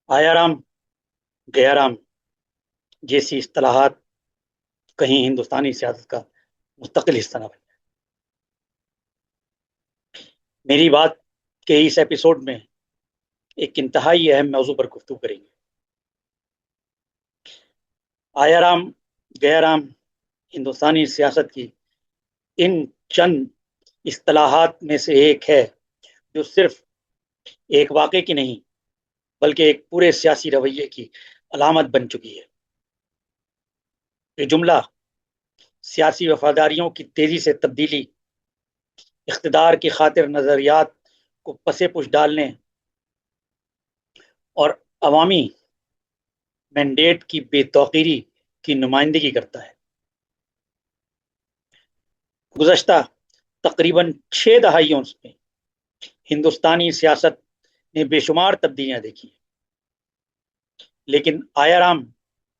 آیا رام گیا رام جیسی اصطلاحات کہیں ہندوستانی سیاست کا مستقل حصہ نہ بن۔ میری بات کے اس ایپیسوڈ میں ایک انتہائی اہم موضوع پر گفتگو کریں گے۔ آیا رام گیا رام ہندوستانی سیاست کی ان چند اصطلاحات میں سے ایک ہے جو صرف ایک واقعے کی نہیں بلکہ ایک پورے سیاسی رویے کی علامت بن چکی ہے۔ یہ جملہ سیاسی وفاداریوں کی تیزی سے تبدیلی، اقتدار کی خاطر نظریات کو پس پش ڈالنے اور عوامی مینڈیٹ کی بے توقیری کی نمائندگی کرتا ہے۔ گزشتہ تقریباً 6 دہائیوں میں ہندوستانی سیاست نے بے شمار تبدیلیاں دیکھی، لیکن آیا رام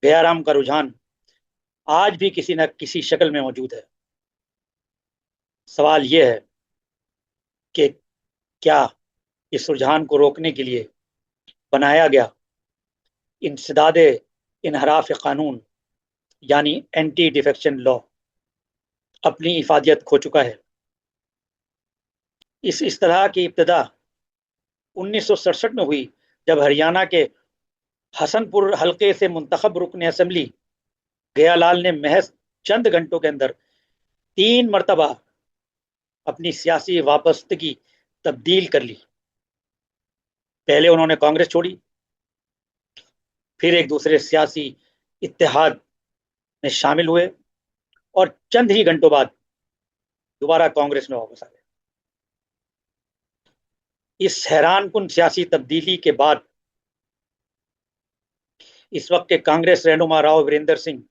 گیا رام کا رجحان آج بھی کسی نہ کسی شکل میں موجود ہے۔ سوال یہ ہے کہ کیا اس رجحان کو روکنے کے لیے بنایا گیا انسداد انحراف قانون یعنی اینٹی ڈیفیکشن لا اپنی افادیت کھو چکا ہے؟ اس اصطلاح کی ابتدا 1967 میں ہوئی، جب ہریانہ کے حسن پور حلقے سے منتخب رکن اسمبلی گیا لال نے محض چند گھنٹوں کے اندر 3 مرتبہ اپنی سیاسی وابستگی تبدیل کر لی۔ پہلے انہوں نے کانگریس چھوڑی، پھر ایک دوسرے سیاسی اتحاد میں شامل ہوئے اور چند ہی گھنٹوں بعد دوبارہ کانگریس میں واپس آ گئے۔ اس حیران کن سیاسی تبدیلی کے بعد اس وقت کے کانگریس رہنما راؤ وریندر سنگھ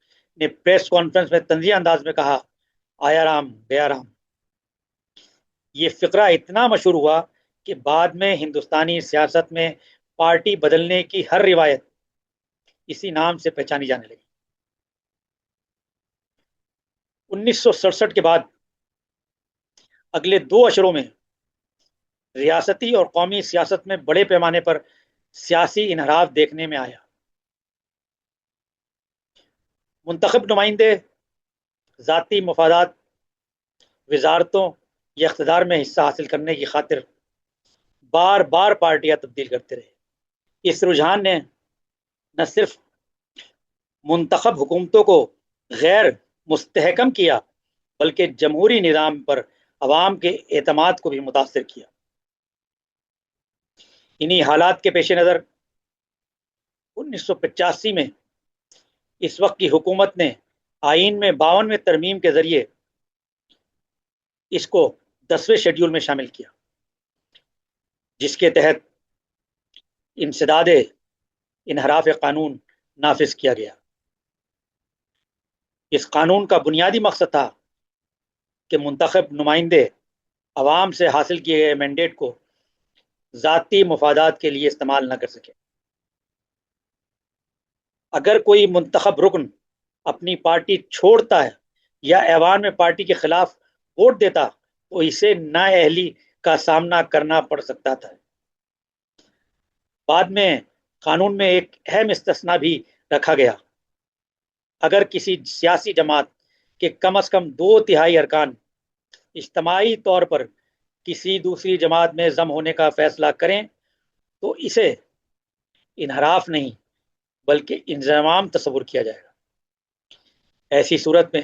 نے پریس کانفرنس میں طنزیہ انداز میں کہا، آیا رام گیا رام۔ یہ فقرہ اتنا مشہور ہوا کہ بعد میں ہندوستانی سیاست میں پارٹی بدلنے کی ہر روایت اسی نام سے پہچانی جانے لگی۔ 1967 کے بعد اگلے 2 عشروں میں ریاستی اور قومی سیاست میں بڑے پیمانے پر سیاسی انحراف دیکھنے میں آیا۔ منتخب نمائندے ذاتی مفادات، وزارتوں یا اقتدار میں حصہ حاصل کرنے کی خاطر بار بار پارٹیاں تبدیل کرتے رہے۔ اس رجحان نے نہ صرف منتخب حکومتوں کو غیر مستحکم کیا بلکہ جمہوری نظام پر عوام کے اعتماد کو بھی متاثر کیا۔ انہی حالات کے پیش نظر 1985 میں اس وقت کی حکومت نے آئین میں 52ویں ترمیم کے ذریعے اس کو 10ویں شیڈول میں شامل کیا، جس کے تحت انسداد انحراف قانون نافذ کیا گیا۔ اس قانون کا بنیادی مقصد تھا کہ منتخب نمائندے عوام سے حاصل کیے گئے مینڈیٹ کو ذاتی مفادات کے لیے استعمال نہ کر سکے۔ اگر کوئی منتخب رکن اپنی پارٹی چھوڑتا ہے یا ایوان میں پارٹی کے خلاف ووٹ دیتا تو اسے نااہلی کا سامنا کرنا پڑ سکتا تھا۔ بعد میں قانون میں ایک اہم استثناء بھی رکھا گیا۔ اگر کسی سیاسی جماعت کے کم از کم 2/3 ارکان اجتماعی طور پر کسی دوسری جماعت میں ضم ہونے کا فیصلہ کریں تو اسے انحراف نہیں بلکہ انضمام تصور کیا جائے گا۔ ایسی صورت میں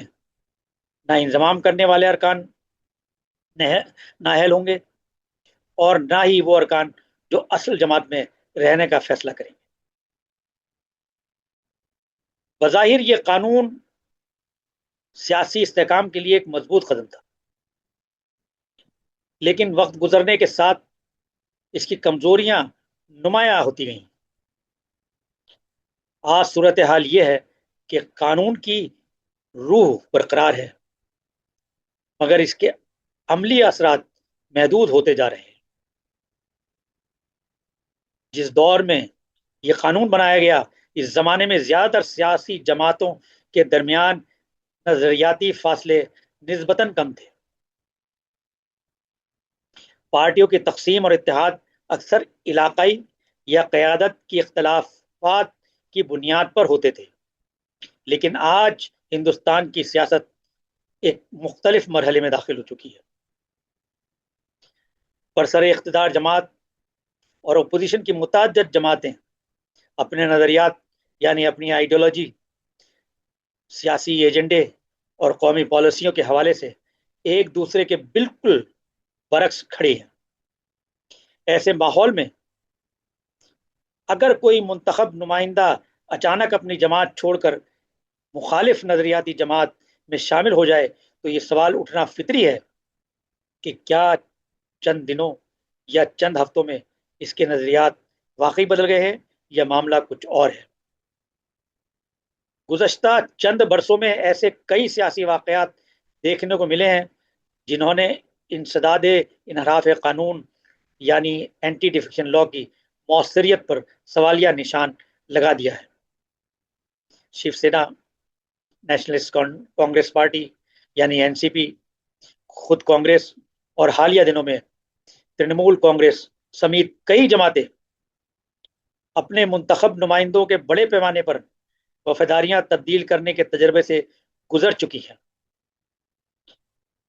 نہ انضمام کرنے والے ارکان نااہل ہوں گے اور نہ ہی وہ ارکان جو اصل جماعت میں رہنے کا فیصلہ کریں گے۔ بظاہر یہ قانون سیاسی استحکام کے لیے ایک مضبوط قدم تھا، لیکن وقت گزرنے کے ساتھ اس کی کمزوریاں نمایاں ہوتی گئیں۔ آج صورتحال یہ ہے کہ قانون کی روح برقرار ہے مگر اس کے عملی اثرات محدود ہوتے جا رہے ہیں۔ جس دور میں یہ قانون بنایا گیا اس زمانے میں زیادہ تر سیاسی جماعتوں کے درمیان نظریاتی فاصلے نسبتاً کم تھے۔ پارٹیوں کی تقسیم اور اتحاد اکثر علاقائی یا قیادت کی اختلافات کی بنیاد پر ہوتے تھے، لیکن آج ہندوستان کی سیاست ایک مختلف مرحلے میں داخل ہو چکی ہے۔ برسر اقتدار جماعت اور اپوزیشن کی متعدد جماعتیں اپنے نظریات یعنی اپنی آئیڈیالوجی، سیاسی ایجنڈے اور قومی پالیسیوں کے حوالے سے ایک دوسرے کے بالکل برعکس کھڑی ہیں۔ ایسے ماحول میں اگر کوئی منتخب نمائندہ اچانک اپنی جماعت چھوڑ کر مخالف نظریاتی جماعت میں شامل ہو جائے تو یہ سوال اٹھنا فطری ہے کہ کیا چند دنوں یا چند ہفتوں میں اس کے نظریات واقعی بدل گئے ہیں یا معاملہ کچھ اور ہے۔ گزشتہ چند برسوں میں ایسے کئی سیاسی واقعات دیکھنے کو ملے ہیں جنہوں نے انسداد انحراف قانون یعنی اینٹی ڈیفیکشن لا کی مؤثریت پر سوالیہ نشان لگا دیا ہے۔ شیو سینا، نیشنلسٹ کانگریس پارٹی یعنی NCP، خود کانگریس اور حالیہ دنوں میں ترنمول کانگریس سمیت کئی جماعتیں اپنے منتخب نمائندوں کے بڑے پیمانے پر وفاداریاں تبدیل کرنے کے تجربے سے گزر چکی ہیں۔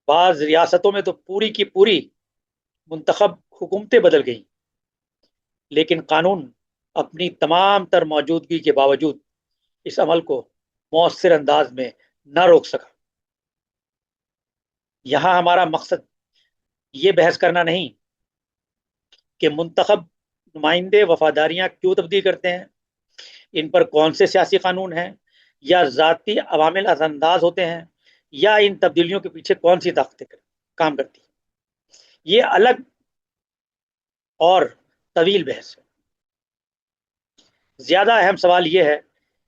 بعض ریاستوں میں تو پوری کی پوری منتخب حکومتیں بدل گئیں، لیکن قانون اپنی تمام تر موجودگی کے باوجود اس عمل کو مؤثر انداز میں نہ روک سکا۔ یہاں ہمارا مقصد یہ بحث کرنا نہیں کہ منتخب نمائندے وفاداریاں کیوں تبدیل کرتے ہیں، ان پر کون سے سیاسی قانون ہیں، یا ذاتی عوامل اثر انداز ہوتے ہیں، یا ان تبدیلیوں کے پیچھے کون سی طاقتیں کام کرتی ہیں۔ یہ الگ اور طویل بحث ہے۔ زیادہ اہم سوال یہ ہے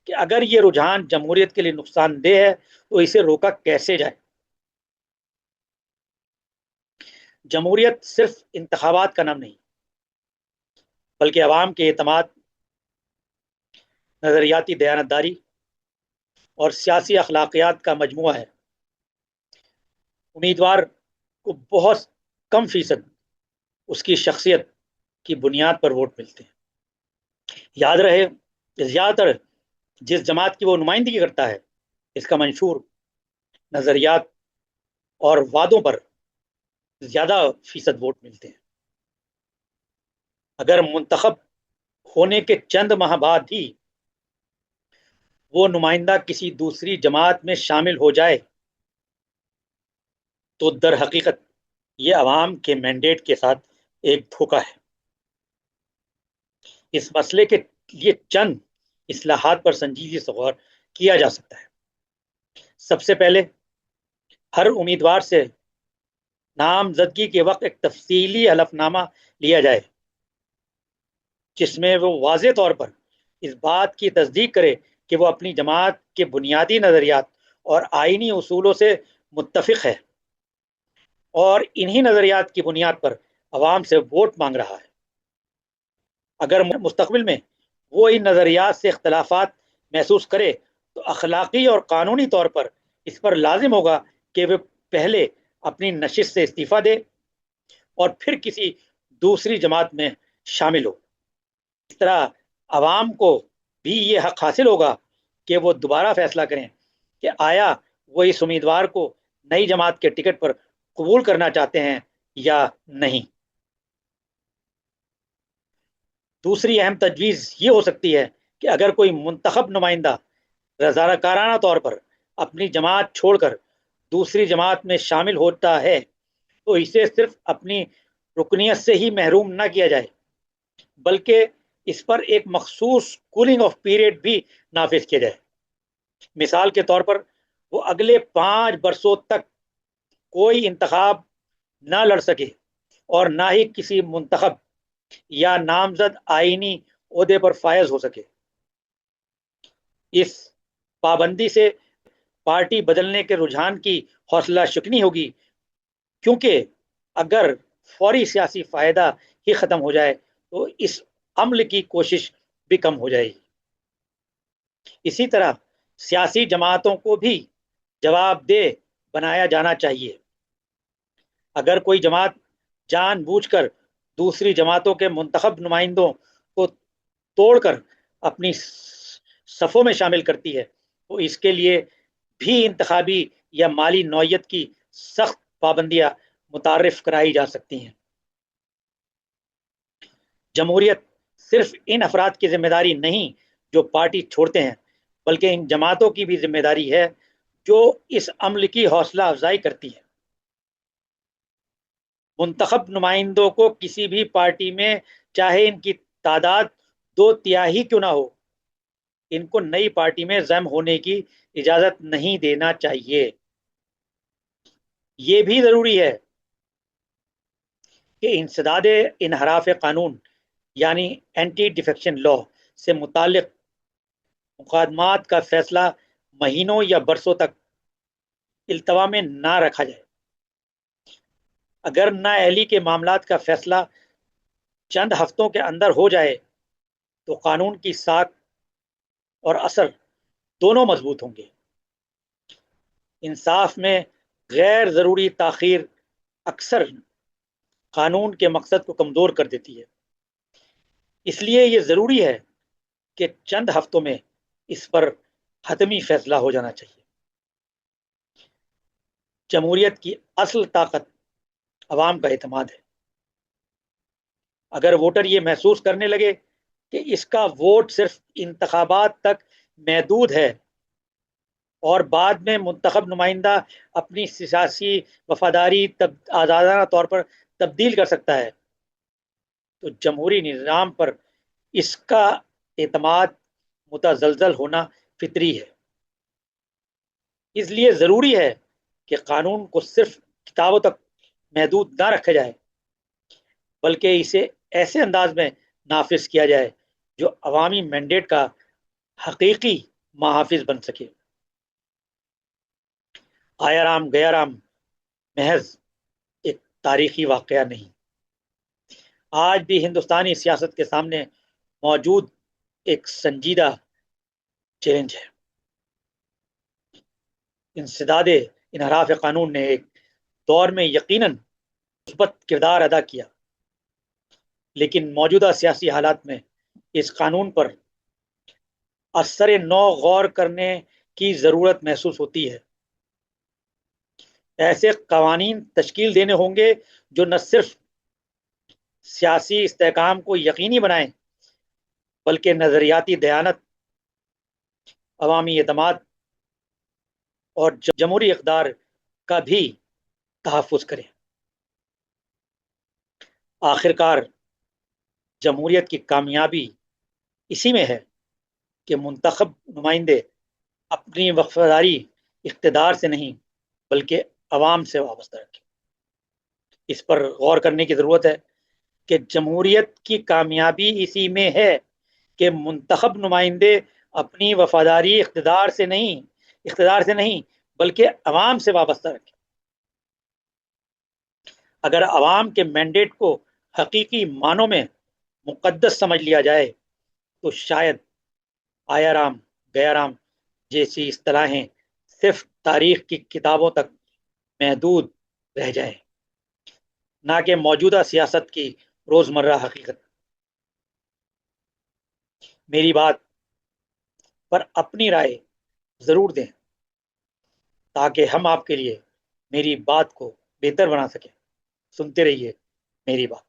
کہ اگر یہ رجحان جمہوریت کے لیے نقصان دہ ہے تو اسے روکا کیسے جائے۔ جمہوریت صرف انتخابات کا نام نہیں، بلکہ عوام کے اعتماد، نظریاتی دیانتداری اور سیاسی اخلاقیات کا مجموعہ ہے۔ امیدوار کو بہت کم فیصد اس کی شخصیت کی بنیاد پر ووٹ ملتے ہیں۔ یاد رہے کہ زیادہ تر جس جماعت کی وہ نمائندگی کرتا ہے اس کا منشور، نظریات اور وعدوں پر زیادہ فیصد ووٹ ملتے ہیں۔ اگر منتخب ہونے کے چند ماہ بعد ہی وہ نمائندہ کسی دوسری جماعت میں شامل ہو جائے تو در حقیقت یہ عوام کے مینڈیٹ کے ساتھ ایک دھوکہ ہے۔ اس مسئلے کے لیے چند اصلاحات پر سنجیدگی سے غور کیا جا سکتا ہے۔ سب سے پہلے ہر امیدوار سے نامزدگی کے وقت ایک تفصیلی حلف نامہ لیا جائے جس میں وہ واضح طور پر اس بات کی تصدیق کرے کہ وہ اپنی جماعت کے بنیادی نظریات اور آئینی اصولوں سے متفق ہے اور انہی نظریات کی بنیاد پر عوام سے ووٹ مانگ رہا ہے۔ اگر مستقبل میں وہ ان نظریات سے اختلافات محسوس کرے تو اخلاقی اور قانونی طور پر اس پر لازم ہوگا کہ وہ پہلے اپنی نشست سے استعفیٰ دے اور پھر کسی دوسری جماعت میں شامل ہو۔ اس طرح عوام کو بھی یہ حق حاصل ہوگا کہ وہ دوبارہ فیصلہ کریں کہ آیا وہ اس امیدوار کو نئی جماعت کے ٹکٹ پر قبول کرنا چاہتے ہیں یا نہیں۔ دوسری اہم تجویز یہ ہو سکتی ہے کہ اگر کوئی منتخب نمائندہ رضاکارانہ طور پر اپنی جماعت چھوڑ کر دوسری جماعت میں شامل ہوتا ہے تو اسے صرف اپنی رکنیت سے ہی محروم نہ کیا جائے بلکہ اس پر ایک مخصوص کولنگ آف پیریڈ بھی نافذ کیا جائے۔ مثال کے طور پر وہ اگلے 5 برسوں تک کوئی انتخاب نہ لڑ سکے اور نہ ہی کسی منتخب یا نامزد آئینی عہدے پر فائز ہو سکے۔ اس پابندی سے پارٹی بدلنے کے رجحان کی حوصلہ شکنی ہوگی، کیونکہ اگر فوری سیاسی فائدہ ہی ختم ہو جائے تو اس عمل کی کوشش بھی کم ہو جائے گی۔ اسی طرح سیاسی جماعتوں کو بھی جواب دہ بنایا جانا چاہیے۔ اگر کوئی جماعت جان بوجھ کر دوسری جماعتوں کے منتخب نمائندوں کو توڑ کر اپنی صفوں میں شامل کرتی ہے تو اس کے لیے بھی انتخابی یا مالی نوعیت کی سخت پابندیاں متعارف کرائی جا سکتی ہیں۔ جمہوریت صرف ان افراد کی ذمہ داری نہیں جو پارٹی چھوڑتے ہیں، بلکہ ان جماعتوں کی بھی ذمہ داری ہے جو اس عمل کی حوصلہ افزائی کرتی ہے۔ منتخب نمائندوں کو کسی بھی پارٹی میں چاہے ان کی تعداد 2/3 کیوں نہ ہو، ان کو نئی پارٹی میں ضم ہونے کی اجازت نہیں دینا چاہیے۔ یہ بھی ضروری ہے کہ انسداد انحراف قانون یعنی اینٹی ڈیفیکشن لا سے متعلق مقدمات کا فیصلہ مہینوں یا برسوں تک التوا میں نہ رکھا جائے۔ اگر نااہلی کے معاملات کا فیصلہ چند ہفتوں کے اندر ہو جائے تو قانون کی ساکھ اور اثر دونوں مضبوط ہوں گے۔ انصاف میں غیر ضروری تاخیر اکثر قانون کے مقصد کو کمزور کر دیتی ہے، اس لیے یہ ضروری ہے کہ چند ہفتوں میں اس پر حتمی فیصلہ ہو جانا چاہیے۔ جمہوریت کی اصل طاقت عوام کا اعتماد ہے۔ اگر ووٹر یہ محسوس کرنے لگے کہ اس کا ووٹ صرف انتخابات تک محدود ہے اور بعد میں منتخب نمائندہ اپنی سیاسی وفاداری آزادانہ طور پر تبدیل کر سکتا ہے تو جمہوری نظام پر اس کا اعتماد متزلزل ہونا فطری ہے۔ اس لیے ضروری ہے کہ قانون کو صرف کتابوں تک محدود نہ رکھا جائے بلکہ اسے ایسے انداز میں نافذ کیا جائے جو عوامی مینڈیٹ کا حقیقی محافظ بن سکے۔ آیا رام گیا رام محض ایک تاریخی واقعہ نہیں، آج بھی ہندوستانی سیاست کے سامنے موجود ایک سنجیدہ چیلنج ہے۔ انسداد انحراف قانون نے ایک دور میں یقیناً مثبت کردار ادا کیا، لیکن موجودہ سیاسی حالات میں اس قانون پر اثر نو غور کرنے کی ضرورت محسوس ہوتی ہے۔ ایسے قوانین تشکیل دینے ہوں گے جو نہ صرف سیاسی استحکام کو یقینی بنائیں بلکہ نظریاتی دیانت، عوامی اعتماد اور جمہوری اقدار کا بھی تحفظ کریں۔ آخرکار جمہوریت کی کامیابی اسی میں ہے کہ منتخب نمائندے اپنی وفاداری اقتدار سے نہیں بلکہ عوام سے وابستہ رکھیں۔ اس پر غور کرنے کی ضرورت ہے کہ جمہوریت کی کامیابی اسی میں ہے کہ منتخب نمائندے اپنی وفاداری اقتدار سے نہیں بلکہ عوام سے وابستہ رکھیں۔ اگر عوام کے مینڈیٹ کو حقیقی معنوں میں مقدس سمجھ لیا جائے تو شاید آیا رام گیا رام جیسی اصطلاحیں صرف تاریخ کی کتابوں تک محدود رہ جائیں، نہ کہ موجودہ سیاست کی روزمرہ حقیقت۔ میری بات پر اپنی رائے ضرور دیں تاکہ ہم آپ کے لیے میری بات کو بہتر بنا سکیں۔ سنتے رہیے میری بات۔